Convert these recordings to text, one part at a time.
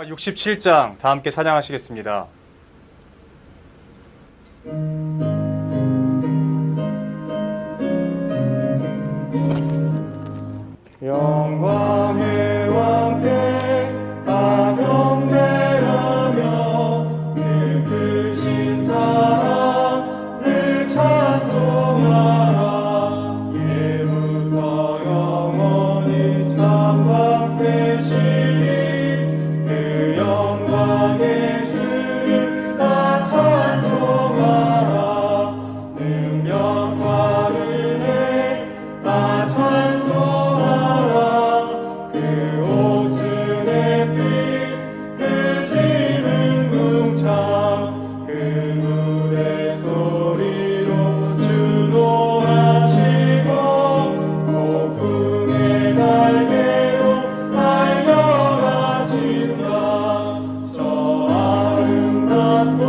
67장 다 함께 찬양하시겠습니다. 영광의 왕께 아경배하며 그 크신 사랑을 찬송하라. 예부터 영원히 참박되시니 그 영광의 주를 다 찬송하라. 능력과 은혜 다 찬송하라. 그 옷은의 빛, 그 지는 궁창, 그 노래 소리로 주노하시고 폭풍의 날개로 달려가신다. 저 아름답고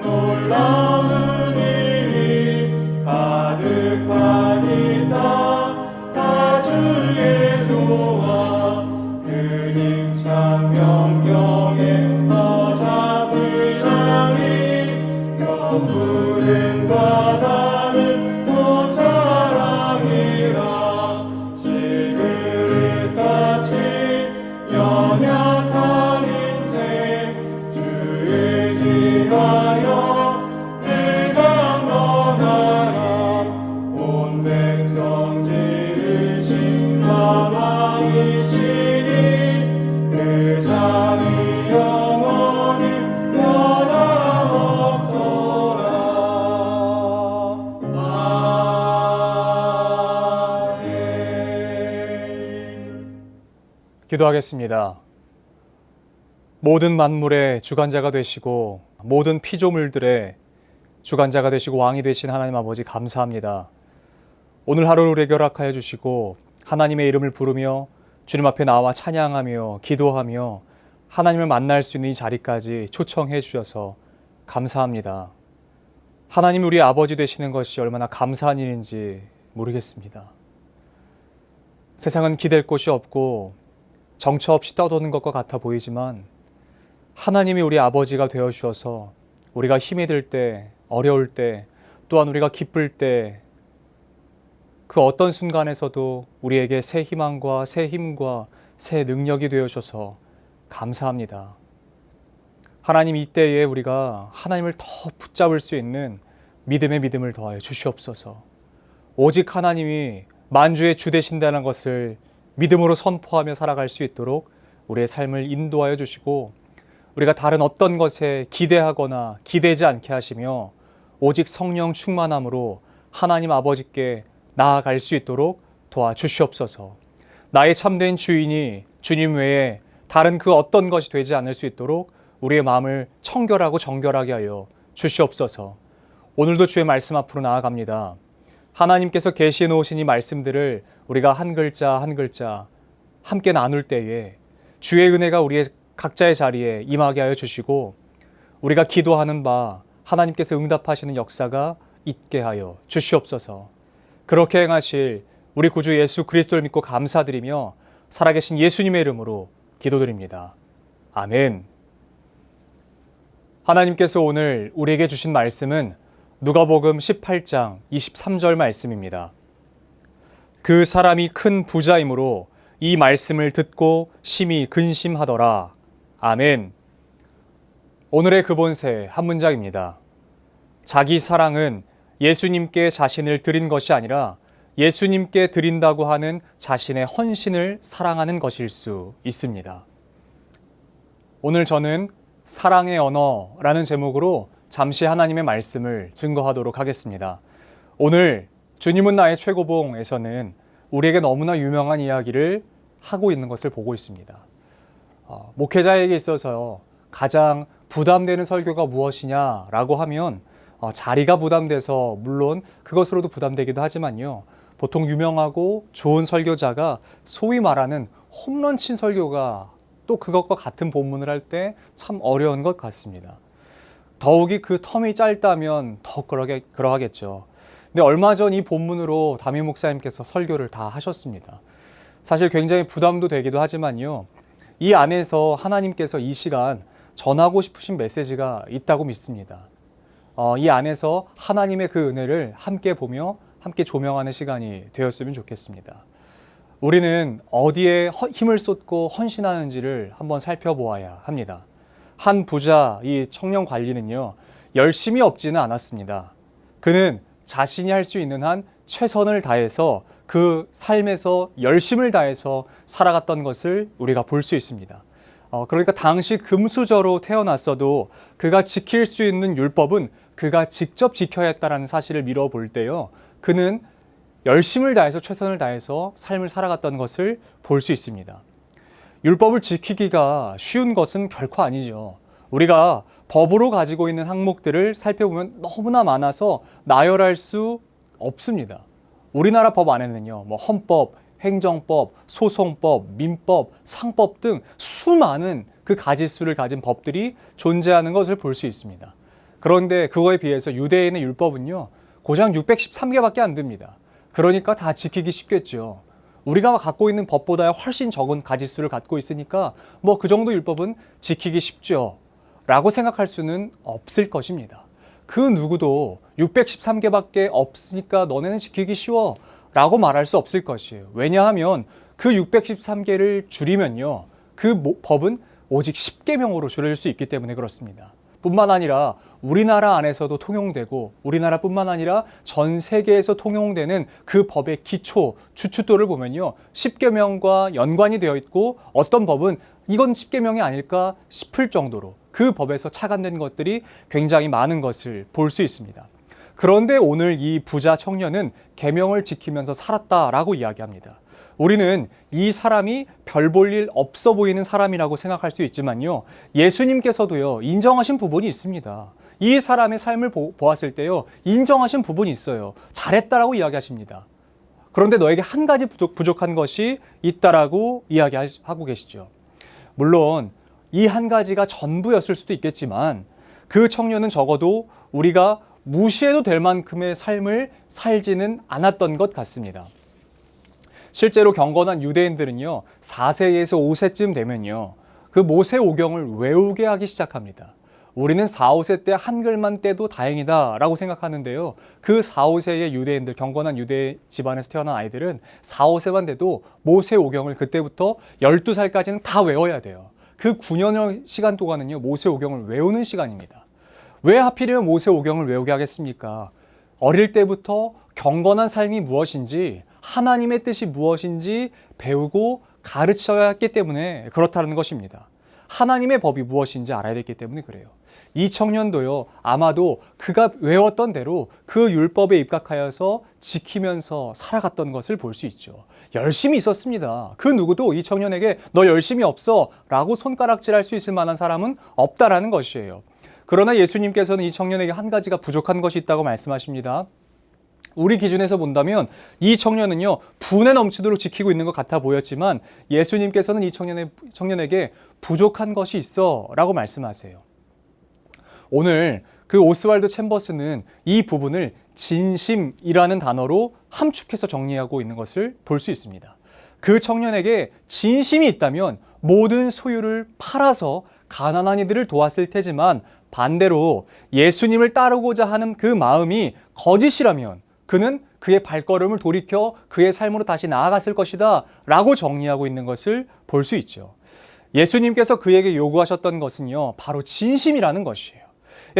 놀라운 일이 가득하니까 다 주의 조화. 그 힘찬 명령에 더 잡으시니 저 푸른 바다는 또 자랑이라. 실그릇같이 연약한 인생 주 의지하여 늘 강건하라. 온 백성 지으신 왕이시니 그 자비 영원히 변함없소라. 아멘. 기도하겠습니다. 모든 만물의 주관자가 되시고 모든 피조물들의 주관자가 되시고 왕이 되신 하나님 아버지 감사합니다. 오늘 하루를 우리에게 허락하여 주시고 하나님의 이름을 부르며 주님 앞에 나와 찬양하며 기도하며 하나님을 만날 수 있는 이 자리까지 초청해 주셔서 감사합니다. 하나님 우리 아버지 되시는 것이 얼마나 감사한 일인지 모르겠습니다. 세상은 기댈 곳이 없고 정처 없이 떠도는 것과 같아 보이지만 하나님이 우리 아버지가 되어 주셔서 우리가 힘이 들 때, 어려울 때, 또한 우리가 기쁠 때 그 어떤 순간에서도 우리에게 새 희망과 새 힘과 새 능력이 되어 주셔서 감사합니다. 하나님 이때에 우리가 하나님을 더 붙잡을 수 있는 믿음의 믿음을 더하여 주시옵소서. 오직 하나님이 만주의 주 되신다는 것을 믿음으로 선포하며 살아갈 수 있도록 우리의 삶을 인도하여 주시고 우리가 다른 어떤 것에 기대하거나 기대지 않게 하시며 오직 성령 충만함으로 하나님 아버지께 나아갈 수 있도록 도와주시옵소서. 나의 참된 주인이 주님 외에 다른 그 어떤 것이 되지 않을 수 있도록 우리의 마음을 청결하고 정결하게 하여 주시옵소서. 오늘도 주의 말씀 앞으로 나아갑니다. 하나님께서 계시해 놓으신 이 말씀들을 우리가 한 글자 한 글자 함께 나눌 때에 주의 은혜가 우리의 각자의 자리에 임하게 하여 주시고 우리가 기도하는 바 하나님께서 응답하시는 역사가 있게 하여 주시옵소서. 그렇게 행하실 우리 구주 예수 그리스도를 믿고 감사드리며 살아계신 예수님의 이름으로 기도드립니다. 아멘. 하나님께서 오늘 우리에게 주신 말씀은 누가복음 18장 23절 말씀입니다. 그 사람이 큰 부자이므로 이 말씀을 듣고 심히 근심하더라. 아멘. 오늘의 근본세 한 문장입니다. 자기 사랑은 예수님께 자신을 드린 것이 아니라 예수님께 드린다고 하는 자신의 헌신을 사랑하는 것일 수 있습니다. 오늘 저는 사랑의 언어라는 제목으로 잠시 하나님의 말씀을 증거하도록 하겠습니다. 오늘 주님은 나의 최고봉에서는 우리에게 너무나 유명한 이야기를 하고 있는 것을 보고 있습니다. 목회자에게 있어서 가장 부담되는 설교가 무엇이냐라고 하면 자리가 부담돼서 물론 그것으로도 부담되기도 하지만요. 보통 유명하고 좋은 설교자가 소위 말하는 홈런 친 설교가 또 그것과 같은 본문을 할 때 참 어려운 것 같습니다. 더욱이 그 텀이 짧다면 더 그러하겠죠. 근데 얼마 전 이 본문으로 담임 목사님께서 설교를 다 하셨습니다. 사실 굉장히 부담도 되기도 하지만요. 이 안에서 하나님께서 이 시간 전하고 싶으신 메시지가 있다고 믿습니다. 이 안에서 하나님의 그 은혜를 함께 보며 함께 조명하는 시간이 되었으면 좋겠습니다. 우리는 어디에 힘을 쏟고 헌신하는지를 한번 살펴보아야 합니다. 한 부자, 이 청년 관리는요, 열심히 없지는 않았습니다. 그는 자신이 할 수 있는 한 최선을 다해서 그 삶에서 열심을 다해서 살아갔던 것을 우리가 볼 수 있습니다. 그러니까 당시 금수저로 태어났어도 그가 지킬 수 있는 율법은 그가 직접 지켜야 했다라는 사실을 미뤄볼 때요, 그는 열심을 다해서 최선을 다해서 삶을 살아갔던 것을 볼 수 있습니다. 율법을 지키기가 쉬운 것은 결코 아니죠. 우리가 법으로 가지고 있는 항목들을 살펴보면 너무나 많아서 나열할 수 없습니다. 우리나라 법 안에는요, 헌법, 행정법, 소송법, 민법, 상법 등 수많은 그 가지수를 가진 법들이 존재하는 것을 볼 수 있습니다. 그런데 그거에 비해서 유대인의 율법은요, 고작 613개밖에 안 됩니다. 그러니까 다 지키기 쉽겠죠. 우리가 갖고 있는 법보다 훨씬 적은 가지수를 갖고 있으니까 그 정도 율법은 지키기 쉽죠 라고 생각할 수는 없을 것입니다. 그 누구도 613개밖에 없으니까 너네는 지키기 쉬워 라고 말할 수 없을 것이에요. 왜냐하면 그 613개를 줄이면요, 그 법은 오직 10계명으로 줄일 수 있기 때문에 그렇습니다. 뿐만 아니라 우리나라 안에서도 통용되고 우리나라뿐만 아니라 전 세계에서 통용되는 그 법의 기초, 주춧돌을 보면요, 10계명과 연관이 되어 있고 어떤 법은 이건 10계명이 아닐까 싶을 정도로 그 법에서 착안된 것들이 굉장히 많은 것을 볼 수 있습니다. 그런데 오늘 이 부자 청년은 계명을 지키면서 살았다라고 이야기합니다. 우리는 이 사람이 별 볼 일 없어 보이는 사람이라고 생각할 수 있지만요, 예수님께서도요, 인정하신 부분이 있습니다. 이 사람의 삶을 보았을 때요, 인정하신 부분이 있어요. 잘했다라고 이야기하십니다. 그런데 너에게 한 가지 부족한 것이 있다라고 이야기하고 계시죠. 물론 이 한 가지가 전부였을 수도 있겠지만 그 청년은 적어도 우리가 무시해도 될 만큼의 삶을 살지는 않았던 것 같습니다. 실제로 경건한 유대인들은요, 4세에서 5세쯤 되면요, 그 모세오경을 외우게 하기 시작합니다. 우리는 4, 5세 때 한글만 떼도 다행이다 라고 생각하는데요, 그 4, 5세의 유대인들, 경건한 유대 집안에서 태어난 아이들은 4, 5세만 돼도 모세오경을 그때부터 12살까지는 다 외워야 돼요. 그 9년의 시간 동안은요, 모세오경을 외우는 시간입니다. 왜 하필이면 모세오경을 외우게 하겠습니까? 어릴 때부터 경건한 삶이 무엇인지, 하나님의 뜻이 무엇인지 배우고 가르쳐야 했기 때문에 그렇다는 것입니다. 하나님의 법이 무엇인지 알아야 됐기 때문에 그래요. 이 청년도요, 아마도 그가 외웠던 대로 그 율법에 입각하여서 지키면서 살아갔던 것을 볼 수 있죠. 열심히 있었습니다. 그 누구도 이 청년에게 너 열심히 없어 라고 손가락질할 수 있을 만한 사람은 없다라는 것이에요. 그러나 예수님께서는 이 청년에게 한 가지가 부족한 것이 있다고 말씀하십니다. 우리 기준에서 본다면 이 청년은요, 분에 넘치도록 지키고 있는 것 같아 보였지만 예수님께서는 이 청년에게 부족한 것이 있어 라고 말씀하세요. 오늘 그 오스왈드 챔버스는 이 부분을 진심이라는 단어로 함축해서 정리하고 있는 것을 볼 수 있습니다. 그 청년에게 진심이 있다면 모든 소유를 팔아서 가난한 이들을 도왔을 테지만 반대로 예수님을 따르고자 하는 그 마음이 거짓이라면 그는 그의 발걸음을 돌이켜 그의 삶으로 다시 나아갔을 것이다 라고 정리하고 있는 것을 볼 수 있죠. 예수님께서 그에게 요구하셨던 것은요, 바로 진심이라는 것이에요.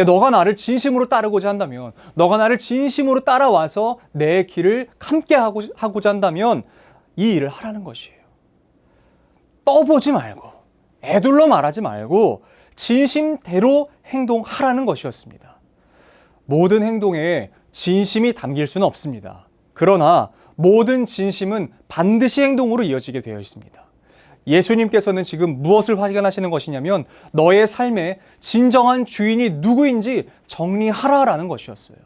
너가 나를 진심으로 따르고자 한다면, 너가 나를 진심으로 따라와서 내 길을 함께 하고자 한다면 이 일을 하라는 것이에요. 떠보지 말고, 애둘러 말하지 말고 진심대로 행동하라는 것이었습니다. 모든 행동에 진심이 담길 수는 없습니다. 그러나 모든 진심은 반드시 행동으로 이어지게 되어 있습니다. 예수님께서는 지금 무엇을 확인하시는 것이냐면 너의 삶의 진정한 주인이 누구인지 정리하라라는 것이었어요.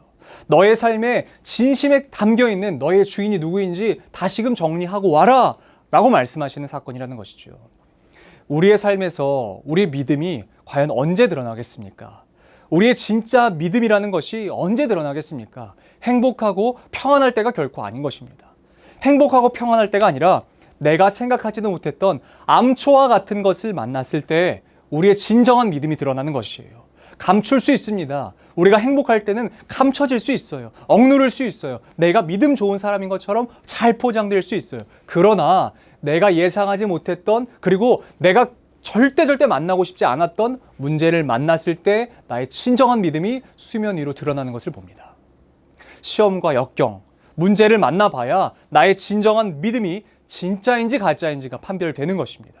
너의 삶에 진심에 담겨있는 너의 주인이 누구인지 다시금 정리하고 와라 라고 말씀하시는 사건이라는 것이죠. 우리의 삶에서 우리의 믿음이 과연 언제 드러나겠습니까? 우리의 진짜 믿음이라는 것이 언제 드러나겠습니까? 행복하고 평안할 때가 결코 아닌 것입니다. 행복하고 평안할 때가 아니라 내가 생각하지도 못했던 암초와 같은 것을 만났을 때 우리의 진정한 믿음이 드러나는 것이에요. 감출 수 있습니다. 우리가 행복할 때는 감춰질 수 있어요. 억누를 수 있어요. 내가 믿음 좋은 사람인 것처럼 잘 포장될 수 있어요. 그러나 내가 예상하지 못했던, 그리고 내가 절대 만나고 싶지 않았던 문제를 만났을 때 나의 진정한 믿음이 수면 위로 드러나는 것을 봅니다. 시험과 역경, 문제를 만나봐야 나의 진정한 믿음이 진짜인지 가짜인지가 판별되는 것입니다.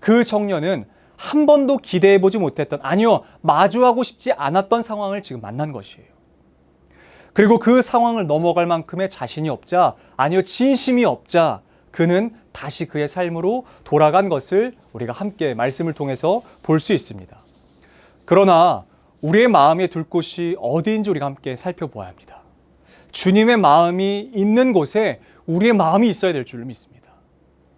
그 청년은 한 번도 기대해보지 못했던, 아니요, 마주하고 싶지 않았던 상황을 지금 만난 것이에요. 그리고 그 상황을 넘어갈 만큼의 자신이 없자, 아니요, 진심이 없자 그는 다시 그의 삶으로 돌아간 것을 우리가 함께 말씀을 통해서 볼 수 있습니다. 그러나 우리의 마음에 둘 곳이 어디인지 우리가 함께 살펴보아야 합니다. 주님의 마음이 있는 곳에 우리의 마음이 있어야 될 줄 믿습니다.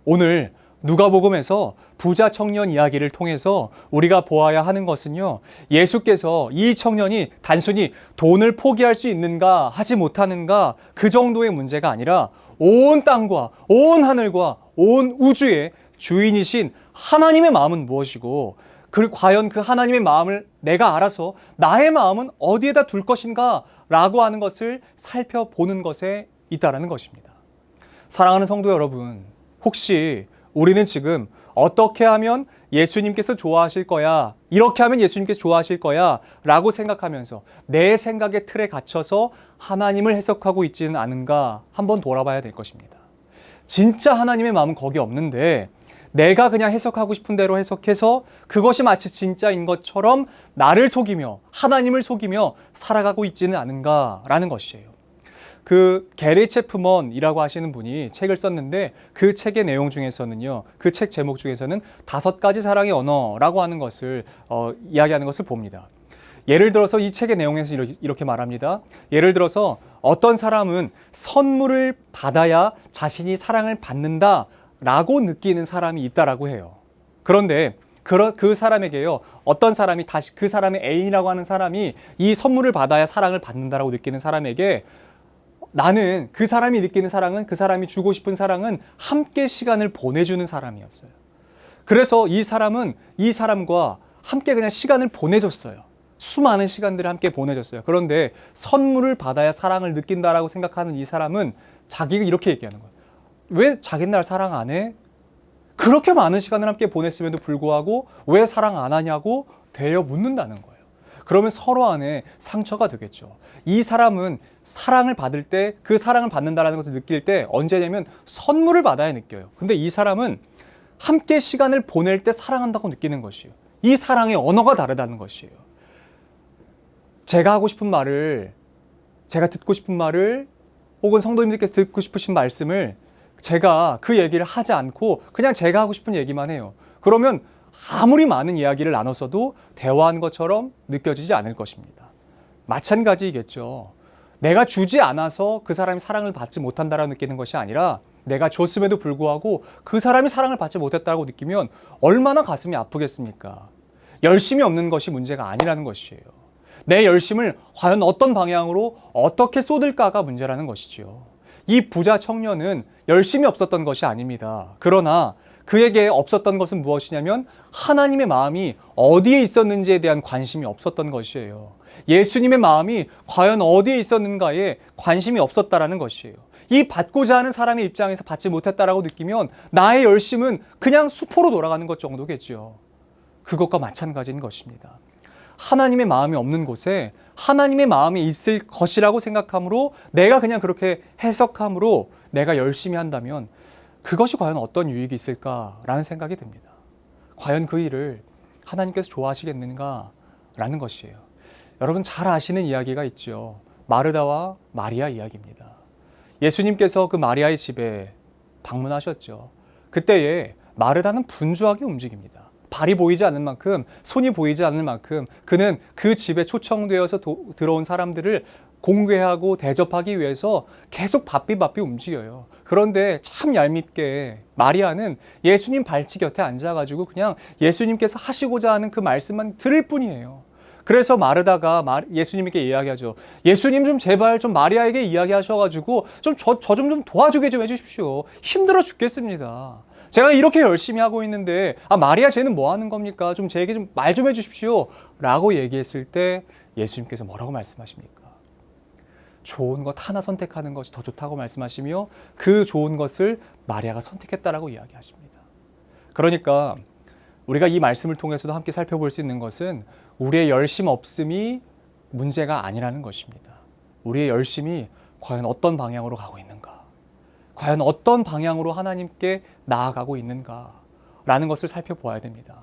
오늘 누가복음에서 부자 청년 이야기를 통해서 우리가 보아야 하는 것은요, 예수께서 이 청년이 단순히 돈을 포기할 수 있는가 하지 못하는가 그 정도의 문제가 아니라 온 땅과 온 하늘과 온 우주의 주인이신 하나님의 마음은 무엇이고, 과연 그 하나님의 마음을 내가 알아서 나의 마음은 어디에다 둘 것인가 라고 하는 것을 살펴보는 것에 있다라는 것입니다. 사랑하는 성도 여러분, 혹시 우리는 지금 어떻게 하면 예수님께서 좋아하실 거야, 이렇게 하면 예수님께서 좋아하실 거야 라고 생각하면서 내 생각의 틀에 갇혀서 하나님을 해석하고 있지는 않은가 한번 돌아봐야 될 것입니다. 진짜 하나님의 마음은 거기 없는데 내가 그냥 해석하고 싶은 대로 해석해서 그것이 마치 진짜인 것처럼 나를 속이며 하나님을 속이며 살아가고 있지는 않은가라는 것이에요. 그 게리 체프먼이라고 하시는 분이 책을 썼는데 그 책의 내용 중에서는요, 그 책 제목 중에서는 5가지 사랑의 언어라고 하는 것을 이야기하는 것을 봅니다. 예를 들어서 이 책의 내용에서 이렇게 말합니다. 예를 들어서 어떤 사람은 선물을 받아야 자신이 사랑을 받는다 라고 느끼는 사람이 있다라고 해요. 그런데 그 사람에게요, 어떤 사람이 다시 그 사람의 애인이라고 하는 사람이 이 선물을 받아야 사랑을 받는다라고 느끼는 사람에게, 나는 그 사람이 느끼는 사랑은, 그 사람이 주고 싶은 사랑은 함께 시간을 보내주는 사람이었어요. 그래서 이 사람은 이 사람과 함께 그냥 시간을 보내줬어요. 수많은 시간들을 함께 보내줬어요. 그런데 선물을 받아야 사랑을 느낀다라고 생각하는 이 사람은 자기가 이렇게 얘기하는 거예요. 왜 자기 날 사랑 안 해? 그렇게 많은 시간을 함께 보냈음에도 불구하고 왜 사랑 안 하냐고 되어 묻는다는 거예요. 그러면 서로 안에 상처가 되겠죠. 이 사람은 사랑을 받을 때, 그 사랑을 받는다는 것을 느낄 때 언제냐면 선물을 받아야 느껴요. 근데 이 사람은 함께 시간을 보낼 때 사랑한다고 느끼는 것이에요. 이 사랑의 언어가 다르다는 것이에요. 제가 하고 싶은 말을, 제가 듣고 싶은 말을, 혹은 성도님들께서 듣고 싶으신 말씀을 제가 그 얘기를 하지 않고 그냥 제가 하고 싶은 얘기만 해요. 그러면 아무리 많은 이야기를 나눴어도 대화한 것처럼 느껴지지 않을 것입니다. 마찬가지이겠죠. 내가 주지 않아서 그 사람이 사랑을 받지 못한다라고 느끼는 것이 아니라 내가 줬음에도 불구하고 그 사람이 사랑을 받지 못했다고 느끼면 얼마나 가슴이 아프겠습니까? 열심이 없는 것이 문제가 아니라는 것이에요. 내 열심을 과연 어떤 방향으로 어떻게 쏟을까가 문제라는 것이지요. 이 부자 청년은 열심이 없었던 것이 아닙니다. 그러나 그에게 없었던 것은 무엇이냐면 하나님의 마음이 어디에 있었는지에 대한 관심이 없었던 것이에요. 예수님의 마음이 과연 어디에 있었는가에 관심이 없었다라는 것이에요. 이 받고자 하는 사람의 입장에서 받지 못했다라고 느끼면 나의 열심은 그냥 수포로 돌아가는 것 정도겠죠. 그것과 마찬가지인 것입니다. 하나님의 마음이 없는 곳에 하나님의 마음이 있을 것이라고 생각함으로 내가 그냥 그렇게 해석함으로 내가 열심히 한다면 그것이 과연 어떤 유익이 있을까라는 생각이 듭니다. 과연 그 일을 하나님께서 좋아하시겠는가라는 것이에요. 여러분 잘 아시는 이야기가 있죠. 마르다와 마리아 이야기입니다. 예수님께서 그 마리아의 집에 방문하셨죠. 그때에 마르다는 분주하게 움직입니다. 발이 보이지 않는 만큼, 손이 보이지 않는 만큼 그는 그 집에 초청되어서 들어온 사람들을 공개하고 대접하기 위해서 계속 바삐 움직여요. 그런데 참 얄밉게 마리아는 예수님 발치 곁에 앉아가지고 그냥 예수님께서 하시고자 하는 그 말씀만 들을 뿐이에요. 그래서 마르다가 예수님께 이야기하죠. 예수님 좀 제발 좀 마리아에게 이야기하셔가지고 좀 저 좀 도와주게 좀 해주십시오. 힘들어 죽겠습니다. 제가 이렇게 열심히 하고 있는데 마리아 쟤는 뭐 하는 겁니까? 좀 제게 좀 말 좀 해주십시오. 라고 얘기했을 때 예수님께서 뭐라고 말씀하십니까? 좋은 것 하나 선택하는 것이 더 좋다고 말씀하시며 그 좋은 것을 마리아가 선택했다라고 이야기하십니다. 그러니까 우리가 이 말씀을 통해서도 함께 살펴볼 수 있는 것은 우리의 열심 없음이 문제가 아니라는 것입니다. 우리의 열심이 과연 어떤 방향으로 가고 있는가? 과연 어떤 방향으로 하나님께 나아가고 있는가라는 것을 살펴보아야 됩니다.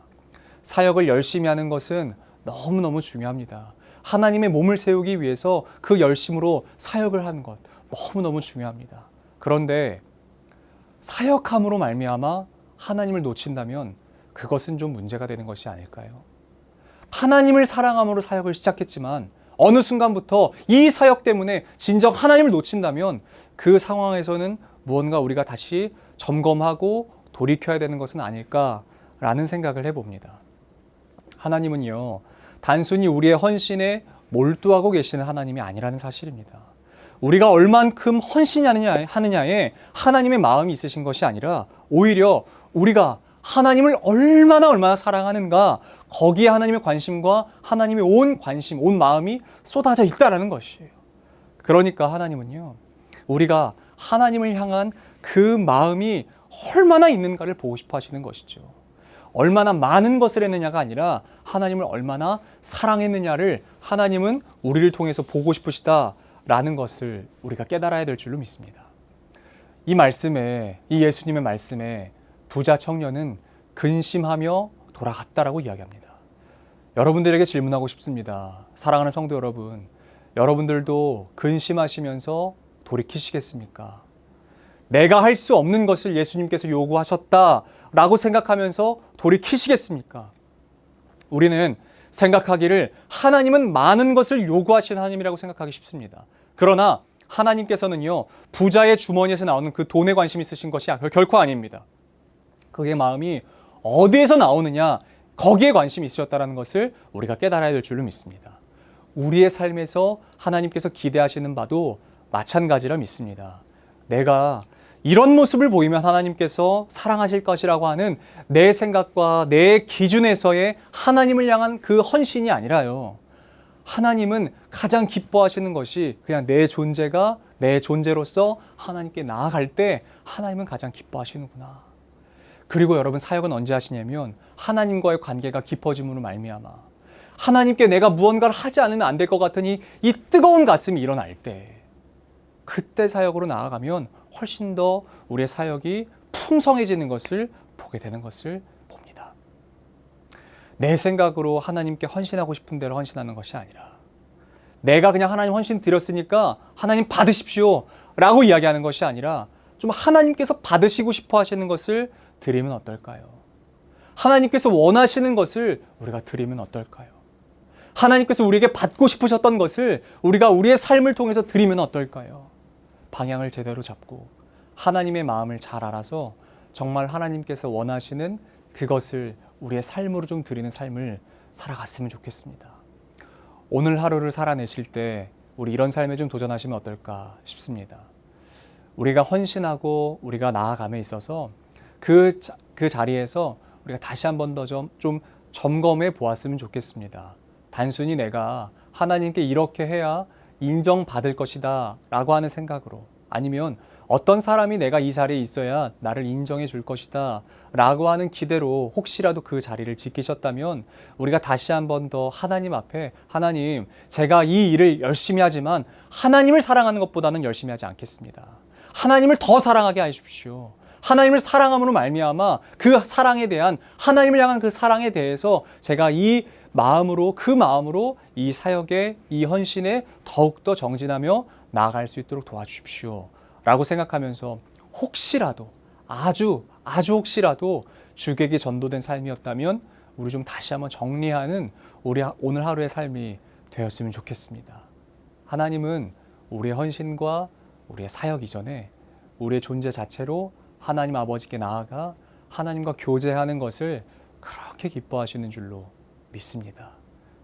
사역을 열심히 하는 것은 너무너무 중요합니다. 하나님의 몸을 세우기 위해서 그 열심으로 사역을 하는 것 너무너무 중요합니다. 그런데 사역함으로 말미암아 하나님을 놓친다면 그것은 좀 문제가 되는 것이 아닐까요? 하나님을 사랑함으로 사역을 시작했지만 어느 순간부터 이 사역 때문에 진정 하나님을 놓친다면 그 상황에서는 무언가 우리가 다시 점검하고 돌이켜야 되는 것은 아닐까라는 생각을 해봅니다. 하나님은요, 단순히 우리의 헌신에 몰두하고 계시는 하나님이 아니라는 사실입니다. 우리가 얼만큼 헌신하느냐에 하나님의 마음이 있으신 것이 아니라 오히려 우리가 하나님을 얼마나 사랑하는가, 거기에 하나님의 관심과 하나님의 온 관심, 온 마음이 쏟아져 있다라는 것이에요. 그러니까 하나님은요, 우리가 하나님을 향한 그 마음이 얼마나 있는가를 보고 싶어 하시는 것이죠. 얼마나 많은 것을 했느냐가 아니라 하나님을 얼마나 사랑했느냐를 하나님은 우리를 통해서 보고 싶으시다라는 것을 우리가 깨달아야 될 줄로 믿습니다. 이 예수님의 말씀에 부자 청년은 근심하며 돌아갔다라고 이야기합니다. 여러분들에게 질문하고 싶습니다. 사랑하는 성도 여러분, 여러분들도 근심하시면서 돌이키시겠습니까? 내가 할 수 없는 것을 예수님께서 요구하셨다라고 생각하면서 돌이키시겠습니까? 우리는 생각하기를 하나님은 많은 것을 요구하시는 하나님이라고 생각하기 쉽습니다. 그러나 하나님께서는요, 부자의 주머니에서 나오는 그 돈에 관심 있으신 것이 결코 아닙니다. 그의 마음이 어디에서 나오느냐, 거기에 관심이 있으셨다는 것을 우리가 깨달아야 될 줄로 믿습니다. 우리의 삶에서 하나님께서 기대하시는 바도 마찬가지라 믿습니다. 내가 이런 모습을 보이면 하나님께서 사랑하실 것이라고 하는 내 생각과 내 기준에서의 하나님을 향한 그 헌신이 아니라요, 하나님은 가장 기뻐하시는 것이 그냥 내 존재가 내 존재로서 하나님께 나아갈 때 하나님은 가장 기뻐하시는구나. 그리고 여러분, 사역은 언제 하시냐면 하나님과의 관계가 깊어짐으로 말미암아 하나님께 내가 무언가를 하지 않으면 안 될 것 같으니 이 뜨거운 가슴이 일어날 때, 그때 사역으로 나아가면 훨씬 더 우리의 사역이 풍성해지는 것을 보게 되는 것을 봅니다. 내 생각으로 하나님께 헌신하고 싶은 대로 헌신하는 것이 아니라 내가 그냥 하나님 헌신 드렸으니까 하나님 받으십시오 라고 이야기하는 것이 아니라 좀 하나님께서 받으시고 싶어 하시는 것을 드리면 어떨까요? 하나님께서 원하시는 것을 우리가 드리면 어떨까요? 하나님께서 우리에게 받고 싶으셨던 것을 우리가 우리의 삶을 통해서 드리면 어떨까요? 방향을 제대로 잡고 하나님의 마음을 잘 알아서 정말 하나님께서 원하시는 그것을 우리의 삶으로 좀 드리는 삶을 살아갔으면 좋겠습니다. 오늘 하루를 살아내실 때 우리 이런 삶에 좀 도전하시면 어떨까 싶습니다. 우리가 헌신하고 우리가 나아감에 있어서 그 자리에서 우리가 다시 한 번 더 좀 점검해 보았으면 좋겠습니다. 단순히 내가 하나님께 이렇게 해야 인정받을 것이다 라고 하는 생각으로, 아니면 어떤 사람이 내가 이 자리에 있어야 나를 인정해 줄 것이다 라고 하는 기대로 혹시라도 그 자리를 지키셨다면 우리가 다시 한 번 더 하나님 앞에, 하나님, 제가 이 일을 열심히 하지만 하나님을 사랑하는 것보다는 열심히 하지 않겠습니다. 하나님을 더 사랑하게 하십시오. 하나님을 사랑함으로 말미암아 그 사랑에 대한, 하나님을 향한 그 사랑에 대해서 제가 이 마음으로, 그 마음으로 이 사역에, 이 헌신에 더욱더 정진하며 나아갈 수 있도록 도와주십시오 라고 생각하면서, 혹시라도 아주 혹시라도 주객이 전도된 삶이었다면 우리 좀 다시 한번 정리하는 우리 오늘 하루의 삶이 되었으면 좋겠습니다. 하나님은 우리의 헌신과 우리의 사역 이전에 우리의 존재 자체로 하나님 아버지께 나아가 하나님과 교제하는 것을 그렇게 기뻐하시는 줄로 믿습니다.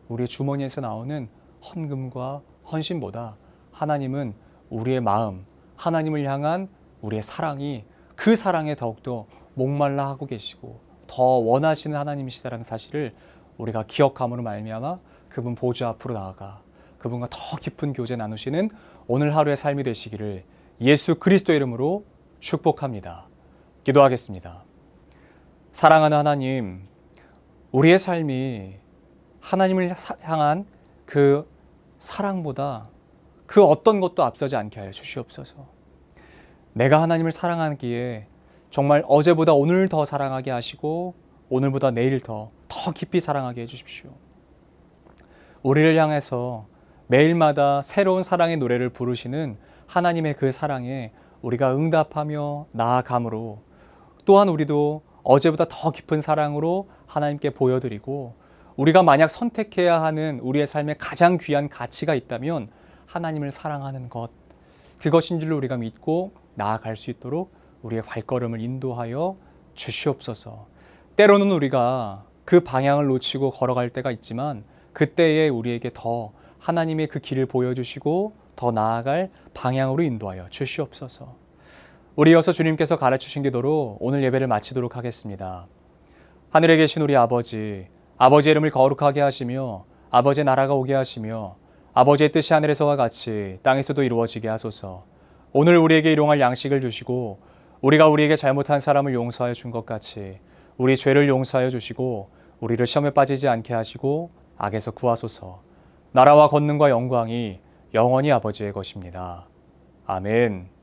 우리의 주머니에서 나오는 헌금과 헌신보다 하나님은 우리의 마음, 하나님을 향한 우리의 사랑이 그 사랑에 더욱더 목말라 하고 계시고 더 원하시는 하나님이시다라는 사실을 우리가 기억함으로 말미암아 그분 보좌 앞으로 나아가 그분과 더 깊은 교제 나누시는 오늘 하루의 삶이 되시기를 예수 그리스도의 이름으로 축복합니다. 기도하겠습니다. 사랑하는 하나님, 우리의 삶이 하나님을 향한 그 사랑보다 그 어떤 것도 앞서지 않게 하여 주시옵소서. 내가 하나님을 사랑하기에 정말 어제보다 오늘 더 사랑하게 하시고 오늘보다 내일 더 깊이 사랑하게 해주십시오. 우리를 향해서 매일마다 새로운 사랑의 노래를 부르시는 하나님의 그 사랑에 우리가 응답하며 나아감으로 또한 우리도 어제보다 더 깊은 사랑으로 하나님께 보여드리고 우리가 만약 선택해야 하는 우리의 삶에 가장 귀한 가치가 있다면 하나님을 사랑하는 것, 그것인 줄로 우리가 믿고 나아갈 수 있도록 우리의 발걸음을 인도하여 주시옵소서. 때로는 우리가 그 방향을 놓치고 걸어갈 때가 있지만 그때에 우리에게 더 하나님의 그 길을 보여주시고 더 나아갈 방향으로 인도하여 주시옵소서. 우리 이어서 주님께서 가르치신 기도로 오늘 예배를 마치도록 하겠습니다. 하늘에 계신 우리 아버지, 아버지의 이름을 거룩하게 하시며 아버지의 나라가 오게 하시며 아버지의 뜻이 하늘에서와 같이 땅에서도 이루어지게 하소서. 오늘 우리에게 일용할 양식을 주시고 우리가 우리에게 잘못한 사람을 용서하여 준 것 같이 우리 죄를 용서하여 주시고 우리를 시험에 빠지지 않게 하시고 악에서 구하소서. 나라와 권능과 영광이 영원히 아버지의 것입니다. 아멘.